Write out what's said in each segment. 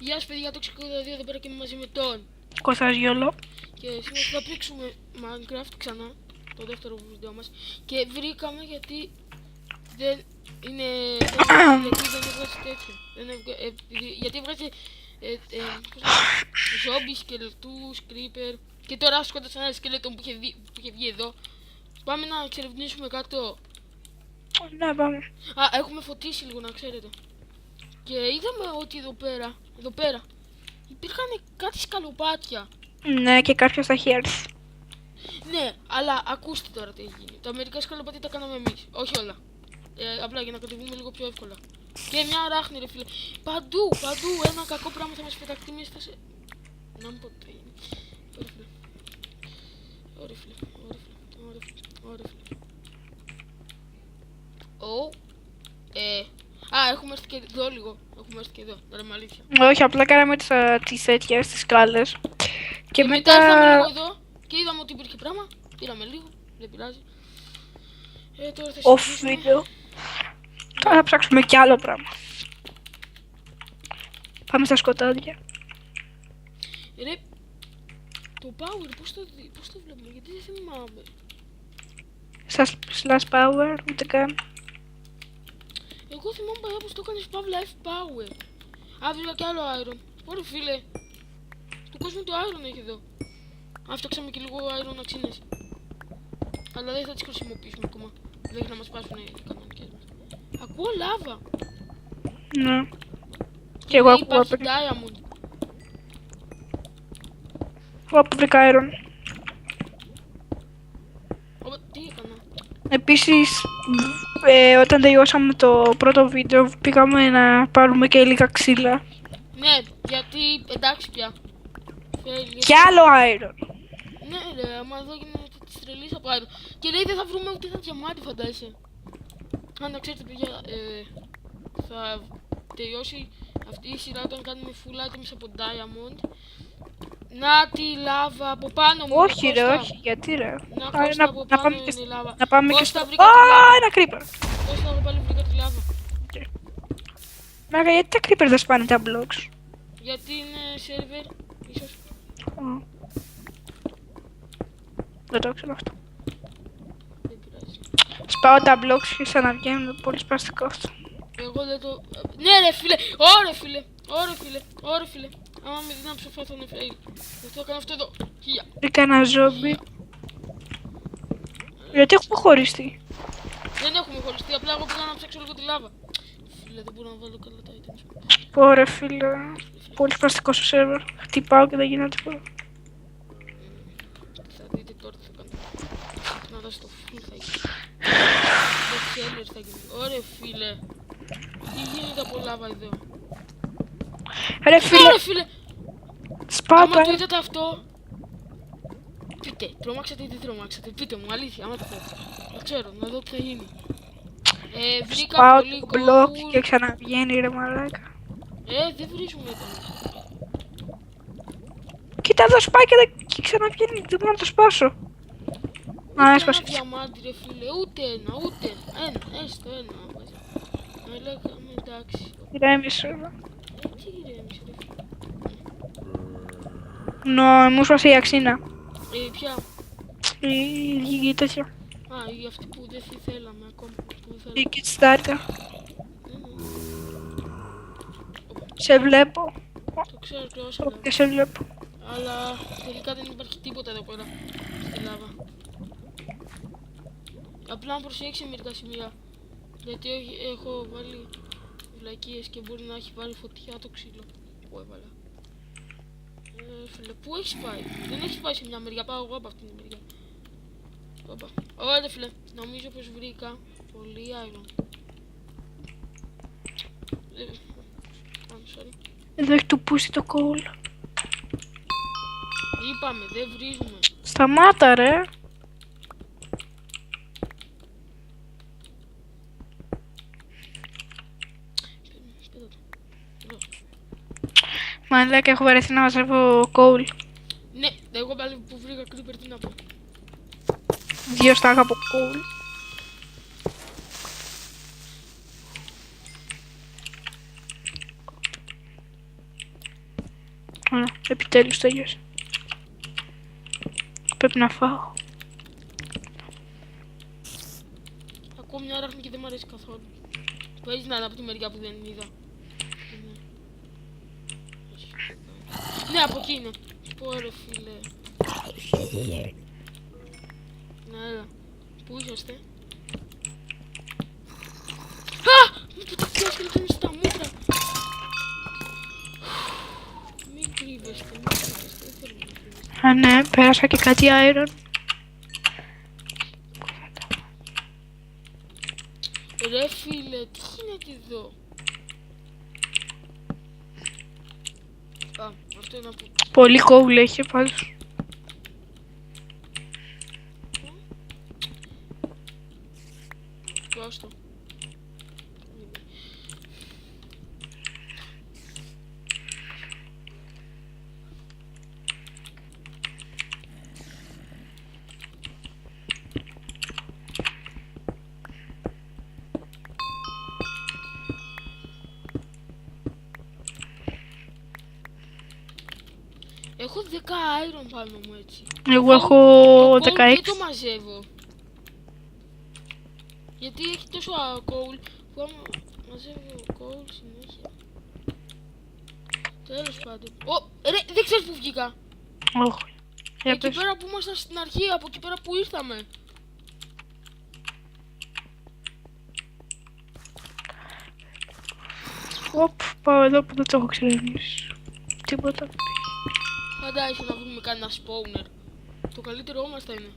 Γεια σας παιδιά, το Ξεκόδα 2 εδώ πέρα και είμαι μαζί με τον Κώστας Γιώλο. και σήμερα θα παίξουμε Minecraft ξανά, το δεύτερο βίντεο μας. Και βρήκαμε γιατί δεν είναι, γιατί δεν έβγαζε τέτοιο, γιατί έβγαζε ζόμπι, σκελετούς, creeper και τώρα σκότωσε ένα σκελετό που είχε βγει εδώ. Πάμε να εξερευνήσουμε κάτω. Ναι, πάμε. Α, έχουμε φωτίσει λίγο να ξέρετε. Και είδαμε ότι εδώ πέρα υπήρχαν κάτι σκαλοπάτια. Ναι, και κάποιος θα έχει έρθει. Ναι, αλλά ακούστε τώρα τι έχει γίνει. Τα μερικά σκαλοπάτια τα κάναμε εμείς, όχι όλα. Απλά για να κατεβούμε λίγο πιο εύκολα. Και μια αράχνη ρε φίλε. Παντού, ένα κακό πράγμα θα μας πεταχτεί μέσα σε... Να μου πω τι είναι. Ωραία φίλε. Ωραία φίλε. Έχουμε έρθει και εδώ λίγο. Έχουμε έρθει και εδώ, τώρα με αλήθεια. Όχι, απλά κάναμε τις τέτοιες, τις σκάλες. Και μετά ήρθαμε λίγο εδώ και είδαμε ότι υπήρχε πράγμα. Πήραμε λίγο, δεν πειράζει. Τώρα θα Off video. Τώρα θα ψάξουμε κι άλλο πράγμα. Πάμε στα σκοτάδια. Ρε, το power πώς το βλέπουμε, γιατί δεν θυμάμαι. Στα slash power, ούτε καν. Εγώ θυμάμαι παλιά πως το έκανες παύλα F power. Α, βρήκα κι άλλο iron. Ωραία φίλε. Του κόσμου το iron έχει εδώ. Αν φτιάξαμε και λίγο iron αξίνες. Αλλά δεν θα τις χρησιμοποιήσουμε ακόμα. Μέχρι να μας πάσουν οι κανονικές μας. Ακούω λάβα. Ναι. Και εγώ ακούω υπάρχει πριν. diamond. Εγώ που βρήκα iron. Τι έκανα. Επίσης, όταν τελειώσαμε το πρώτο βίντεο, πήγαμε να πάρουμε και λίγα ξύλα. Ναι, γιατί εντάξει πια. Και άλλο iron. Ναι ρε, άμα εδώ γίνεται της τρελής από iron. Και λέει δεν θα βρούμε ούτε ένα διαμάντι φαντάζεσαι. Αν να ξέρετε παιδιά, θα τελειώσει αυτή η σειρά όταν κάνουμε full items από diamond. Να τη λάβα από πάνω μου. Όχι Κώστα. ρε, όχι, γιατί ρε. Να Κώστα από πάνω είναι η λάβα. Να πάμε και Κώστα, στο... βρήκα τη λάβα. ένα creeper. Κώστα, εγώ πάλι βρήκα τη λάβα. Μάγα, γιατί τα creeper δεν σπάνε τα blocks. Γιατί είναι server, ίσως. Δεν το ξέρω αυτό. Δεν πειράζει. Σπάω τα blocks και ξαναβγαίνουν, πολύ σπαστικό αυτό. Εγώ δεν το... Ναι ρε φίλε, ωραία φίλε. Άμα με δει να ψοφά θα είναι fail. Δεν το έκανα αυτό εδώ. Χίλια. Βρήκα ένα ζόμπι. Γιατί έχουμε χωριστεί. Δεν έχουμε χωριστεί, απλά εγώ πήγα να ψάξω λίγο τη λάβα. Φίλε, δεν μπορώ να βάλω καλά τα items. Ωραία φίλε. Πολύ σπαστικό στο σερβερ. Χτυπάω και δεν γίνεται τίποτα. Θα δείτε τώρα τι θα κάνω. Να δω στο full θα γίνει. Το seller θα γίνει. Ωραία φίλε. Τι γίνεται από λάβα εδώ. Ρε φίλε. Ωραία φίλε. Σπάω Άμα το τα... είδατε αυτό. Πείτε, τρομάξατε ή δεν τρομάξατε. Πείτε μου, αλήθεια, άμα το πω. Να ξέρω, να δω τι θα γίνει. Βρήκα Σπάω πολύ το block coal. και ξαναβγαίνει ρε μαλάκα. Δεν βρίζουμε εδώ. Κοίτα εδώ σπάει και ξαναβγαίνει. Δεν μπορώ να το σπάσω. Α, έσπασε. Ένα διαμάντι ρε φίλε, ούτε ένα. Ένα, έστω ένα. Να λέγαμε εντάξει. Ηρέμησε. Τι ηρέμησε ρε φίλε. Μου σπάσε η αξίνα. Ποια. Η τέτοια. Η αυτή που δεν θέλαμε ακόμα. Που δεν Η θέλαμε. Kickstarter. Σε βλέπω. Το ξέρω και όσο Και σε βλέπω. αλλά τελικά δεν υπάρχει τίποτα εδώ πέρα στη λάβα. Απλά να προσέξει μερικά σημεία. Γιατί έχω βάλει βλακίες και μπορεί να έχει βάλει φωτιά το ξύλο που έβαλα. Φίλε, πού έχεις πάει? Δεν έχεις πάει σε μια μεριά, πάω εγώ από αυτήν την μεριά. Ωραία φίλε, νομίζω πως βρήκα πολύ iron. Sorry. Εδώ έχει το πούσι το coal. Είπαμε, δεν βρίζουμε. Σταμάτα ρε. Μαλάκα, έχω βαρεθεί να μαζεύω coal. Ναι, εγώ πάλι που βρήκα creeper τι να πω. 2 στάκα από coal. Ωραία, επιτέλους τέλειωσε. Πρέπει να φάω. Ακούω μια ράχνη και δεν μου αρέσει καθόλου. Παίζει να είναι από τη μεριά που δεν είδα. Ναι, από εκεί είναι. Πω ρε φίλε. Ναι, έλα. Πού είσαστε? Α! Μου ποτέ και να στα μούτρα. Μην κρύβεστε, μην κρύβεστε. Δεν θέλω να κρύβεστε. Α, ναι, πέρασα και κάτι iron. Ρε φίλε, τι γίνεται εδώ? Α, αυτό είναι από... Πολύ coal έχει πάντως. Άστο. Έχω 10 iron πάνω μου έτσι. Εγώ έχω Το coal 16. δεν το μαζεύω. Γιατί έχει τόσο coal που άμα μαζεύω coal συνέχεια. Τέλος πάντων. Ρε, δεν ξέρεις που βγήκα. Όχι. Για Εκεί πες. πέρα που ήμασταν στην αρχή, από εκεί πέρα που ήρθαμε. Οπ, πάω εδώ που δεν το έχω εξερευνήσει. Τίποτα. Φαντάζεσαι να βρούμε κανένα spawner. Το καλύτερό μας θα είναι.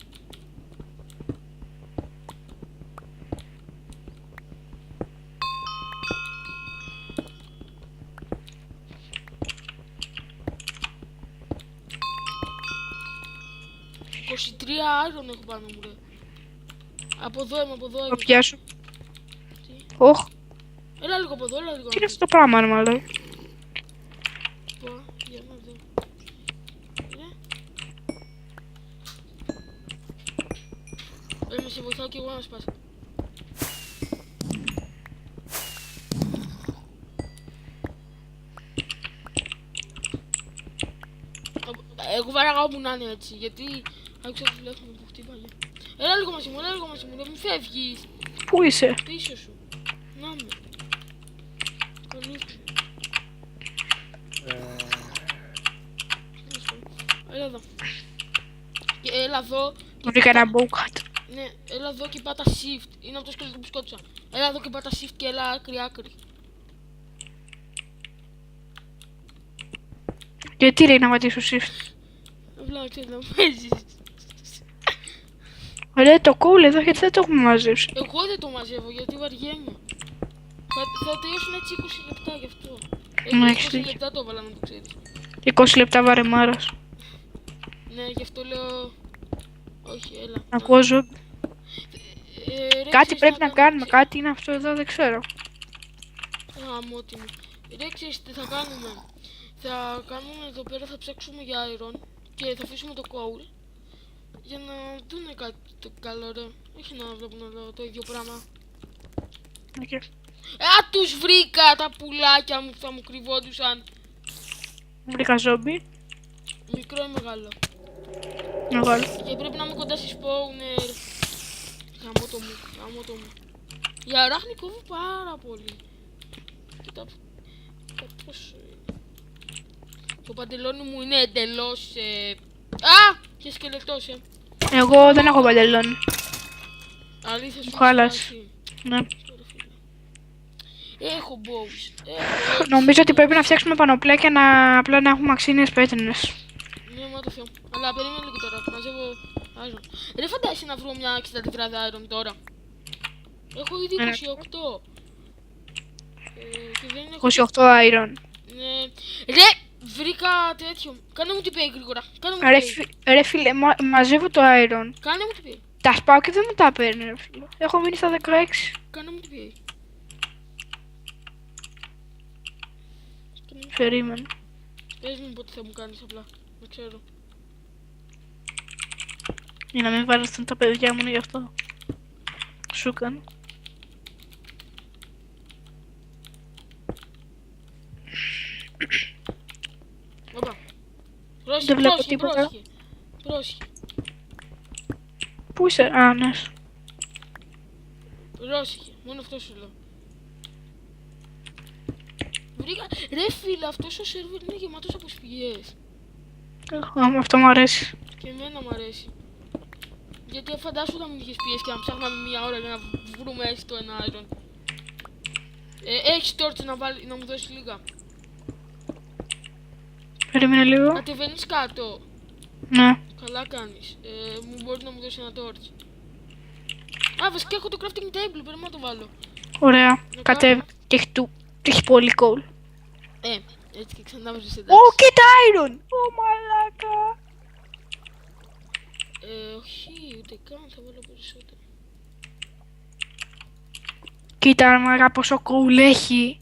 «23 iron έχω πάνω μου, ρε. Από εδώ είμαι, από εδώ Το είμαι. πιάσω. Τι? Όχ, Έλα λίγο από εδώ, έλα λίγο. τι είναι αυτό το πράγμα, ρε μάλλον. Πω, για να δω. Με σε βοηθάω και εγώ να σπάσω. Εγώ βαράγα να είναι έτσι, γιατί άκουσα το τηλέφωνο που χτύπαγε. Έλα λίγο μαζί μου, έλα λίγο μαζί μου, δεν μου φεύγεις. Πού είσαι? Πίσω σου. Να με. Κολλήστε. Έλα εδώ. Και έλα εδώ. Βρήκα ένα bowcut. Ναι, έλα εδώ και πάτα shift. Είναι από το σκελετό που σκότωσα. Έλα εδώ και πάτα shift και έλα άκρη άκρη. Γιατί λέει να πατήσω shift? Απλά ξέρεις να παίζεις. Ωραία, το coal εδώ γιατί δεν το έχουμε μαζέψει. Εγώ δεν το μαζεύω γιατί βαριέμαι. Θα τελειώσουν έτσι 20 λεπτά γι' αυτό. Ναι, 20 έχεις δίκιο. λεπτά το έβαλα να το ξέρεις. 20 λεπτά βαρεμάρας. Ναι, γι' αυτό λέω... Όχι, έλα. Ακούω ζόμπι. Ρε, Κάτι ξέρεις πρέπει να να κάνουμε, κάτι είναι αυτό εδώ, δεν ξέρω. Αμότι μου. Ρε, ξέρεις τι θα κάνουμε. Θα κάνουμε εδώ πέρα, θα ψάξουμε για iron και θα αφήσουμε το coal για να δούνε κάτι το καλό, ρε. Όχι να βλέπουν εδώ το ίδιο πράγμα. Okay. Α, τους βρήκα τα πουλάκια μου που θα μου κρυβόντουσαν. Βρήκα ζόμπι. Μικρό ή μεγάλο. Μεγάλο. Και πρέπει να είμαι κοντά στη spawner. Γαμώ το μου, γαμώ το μου. Η αράχνη κόβει πάρα πολύ. Κοίτα πώς... Το παντελόνι μου είναι εντελώς... Α! Και σκελετός, Εγώ δεν έχω παντελόνι. Αλήθεια σου Χάλας. Ναι. Έχω bows. Νομίζω ότι πρέπει να φτιάξουμε πανοπλία και να απλά να έχουμε αξίνιες πέτρινες. Ναι, μα το Θεό. Αλλά περίμενε λίγο τώρα. Μαζεύω iron. Ρε, φαντάζεσαι να βρω μια 60 τετράδα iron τώρα. Έχω ήδη 28. Και δεν έχω... 28 iron. Ναι. Ρε, βρήκα τέτοιο. Κάνε μου τι πέει γρήγορα. Κάνε μου τι πέει. Ρε φίλε, μαζεύω το iron. Κάνε μου τι πέει. Τα σπάω και δεν μου τα παίρνει, ρε φίλε. Έχω μείνει στα 16. Κάνε μου τι πέει. Περίμενε. Πες μου πότε θα μου κάνεις απλά. Να ξέρω. Για να μην βάλουν τα παιδιά μου γι' αυτό. Σου κάνω. Όπα. Δεν βλέπω πρόσχε, τίποτα. πρόσχε. Πού είσαι? Α, ναι. Πρόσεχε, μόνο αυτό σου λέω. Βρήκα. Ρε φίλε, αυτός ο σερβερ είναι γεμάτος από σπηλιές. Αυτό μου αρέσει. Και εμένα μου αρέσει. Γιατί φαντάσου να μην είχες πιέσει και να ψάχναμε μία ώρα για να βρούμε έτσι το ένα iron. Έχεις torch να μου δώσεις λίγα. Περίμενε λίγο. Κατεβαίνεις κάτω. Ναι. Καλά κάνεις. Μου μπορείς να μου δώσεις ένα torch. Α, βασικά έχω το crafting table, πρέπει να το βάλω. Ωραία. Να Κατέβη. κάνω. Και έχει πολύ coal. Έτσι και ξανά βάζεις Ω, εντάξει. κοίτα iron! Ω, μαλάκα. Όχι, ούτε καν, θα βάλω περισσότερο. Κοίτα, μαλάκα, πόσο coal έχει.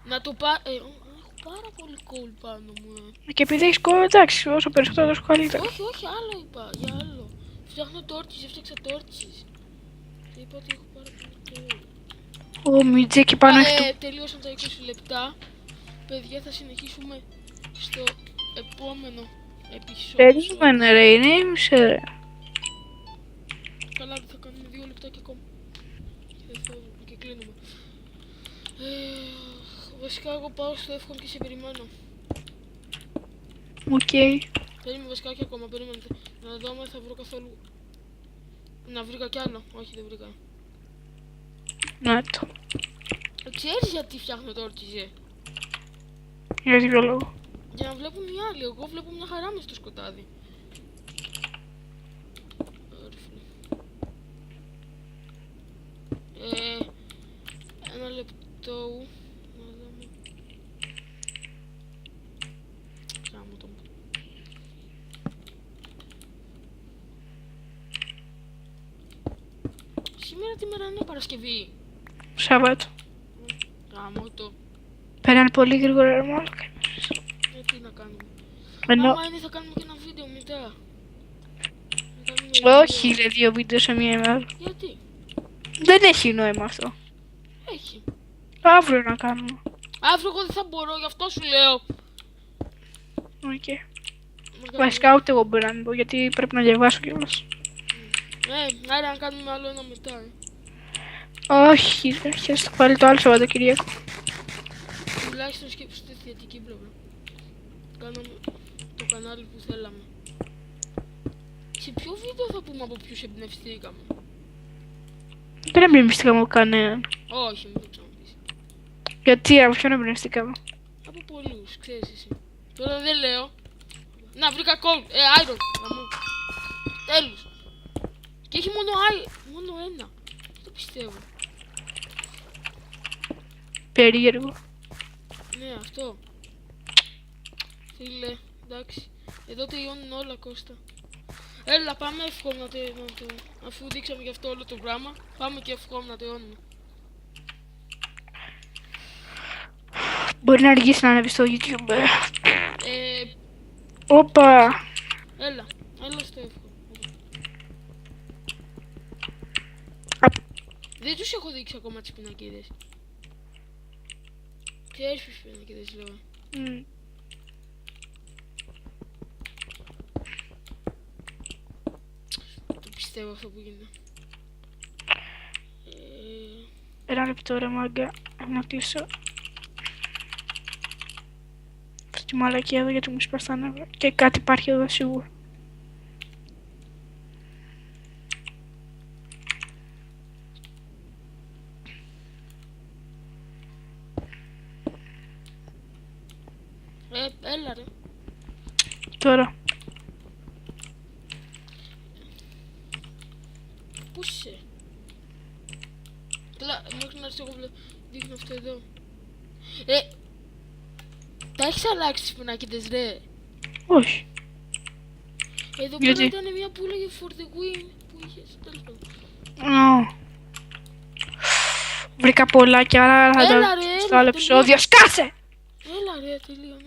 Να το έχω πάρα πολύ coal πάνω μου. Και επειδή έχεις coal, εντάξει, όσο περισσότερο τόσο καλύτερα. Όχι, άλλο είπα, για άλλο. Φτιάχνω torches, έφτιαξα torches. Και είπα ότι έχω πάρα πολύ coal. Ω, Μιτζέ, εκεί πάνω έχει το... Τελείωσαν τα 20 λεπτά. Παιδιά, θα συνεχίσουμε στο επόμενο επεισόδιο. Περίμενε ρε, είναι ήμισε ρε. Καλά, δεν θα κάνουμε 2 λεπτά και ακόμα. Και δεν φεύγουμε και κλείνουμε. Βασικά, εγώ πάω στο εύχομαι και σε περιμένω. Οκ. Περίμενε βασικά και ακόμα, περίμενε. Να δω αν θα βρω καθόλου. Να βρήκα κι άλλο. Όχι, δεν βρήκα. Να το. Ξέρεις γιατί φτιάχνω torches, Για ποιο λόγο. Για να βλέπουν οι άλλοι. Εγώ βλέπω μια χαρά μες στο σκοτάδι. Ωραία, φίλε. Ένα λεπτό. Να δούμε. Κάμω το. Σήμερα τι μέρα είναι, Παρασκευή? Σάββατο. Κάμω το. Πέρανε πολύ γρήγορα ρε μαλάκα. Τι να κάνουμε. Ενώ... Άμα είναι θα κάνουμε και ένα βίντεο μετά. Να κάνουμε Όχι ρε, 2 βίντεο σε μία ημέρα. Γιατί? Δεν έχει νόημα αυτό. Έχει. Αύριο να κάνουμε. Αύριο εγώ δεν θα μπορώ, γι' αυτό σου λέω. Οκ. Να κάνουμε- Βασικά ούτε εγώ μπορώ να μην πω γιατί πρέπει να διαβάσω κιόλας. Άρα να κάνουμε άλλο ένα μετά. Όχι ρε, χαίρεστε πάλι το άλλο Σαββατοκυριακό. Τουλάχιστον σκέψου τη θετική πλευρά. Κάναμε το κανάλι που θέλαμε. Σε ποιο βίντεο θα πούμε από ποιους εμπνευστήκαμε? Δεν εμπνευστήκαμε από κανέναν. Όχι, μην το ξαναπείς. Γιατί, από ποιον εμπνευστήκαμε. Από πολλούς, ξέρεις εσύ. Τώρα δεν λέω. Να, βρήκα coal. Iron. Γαμώ. Τέλος. Και έχει μόνο ένα. Δεν το πιστεύω. Περίεργο. Ναι, αυτό. Φίλε, εντάξει. Εδώ τελειώνουν όλα, Κώστα. Έλα, πάμε εύχομαι να το... Αφού δείξαμε γι' αυτό όλο το πράγμα, πάμε και εύχομαι να τελειώνουμε. Μπορεί να αργήσει να ανέβει στο YouTube. Ε, Όπα. έλα στο εύχομαι. Δεν τους έχω δείξει ακόμα τις πινακίδες. Ξέρεις ποιες πινακίδες λέω. Το πιστεύω αυτό που γίνεται. Ένα λεπτό ρε μάγκα. Να κλείσω. Αυτή τη μαλακία εδώ γιατί μου σπάς τα νεύρα. Και κάτι υπάρχει εδώ σίγουρα. Έλα ρε. Τώρα. Πού είσαι? Καλά, μέχρι να έρθει εγώ δείχνω αυτό εδώ. Τα έχεις αλλάξει τις πινακίδες ρε? Όχι. Εδώ Γιατί? πέρα ήταν μια που έλεγε for the win που είχες, τέλος πάντων. Βρήκα πολλά και άρα θα Έλα, τα ρε, στο έλα, άλλο επεισόδιο. Σκάσε! Έλα ρε, τελείωνε.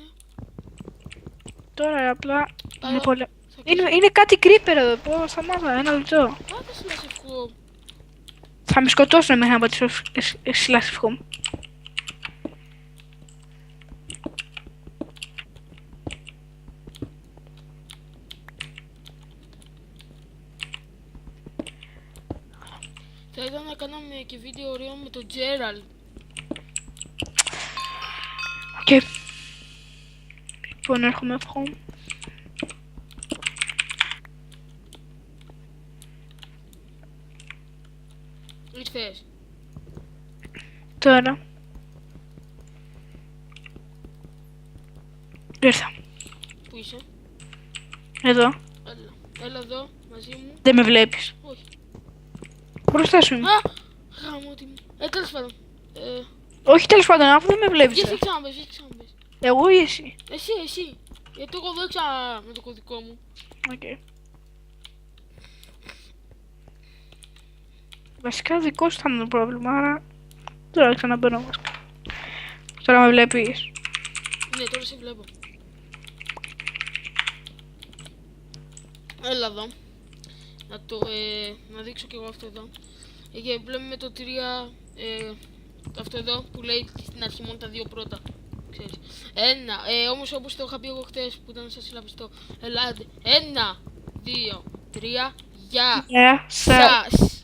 Τώρα απλά Άρα, είναι πολλά. θα κλείσω. Είναι κάτι creeper εδώ. Πω, σταμάτα, ένα λεπτό. Πάτε σε λασευκό. Θα με σκοτώσουν μέχρι να πατήσω slash home. Θα ήταν να κάναμε και βίντεο ωραίο με τον Τζέραλ. Οκ. Λοιπόν, έρχομαι home. Ήρθες. Τώρα. Ήρθα. Πού είσαι? Εδώ. Έλα. Έλα εδώ, μαζί μου. Δεν με βλέπεις. Όχι. Μπροστά σου είμαι. Α! Γαμώτη μου. Τέλος πάντων. Όχι, τέλος πάντων, αφού δεν με βλέπεις. Βγες και ξαναμπες, βγες και ξαναμπες. Εγώ ή εσύ. Εσύ. Γιατί εγώ δεν ξανά με το κωδικό μου. Οκ. Βασικά δικό σου θα είναι το πρόβλημα, άρα τώρα ξαναμπαίνω βασικά. Τώρα με βλέπεις. Ναι, τώρα σε βλέπω. Έλα εδώ. Να δείξω κι εγώ αυτό εδώ. Και βλέπουμε το 3, αυτό εδώ που λέει στην αρχή μόνο τα δύο πρώτα. Ξέρεις. Όμως όπως το είχα πει εγώ χτες που ήταν σαν συλλαβιστό. Ελάτε. 1, 2, 3, γεια Γεια σας.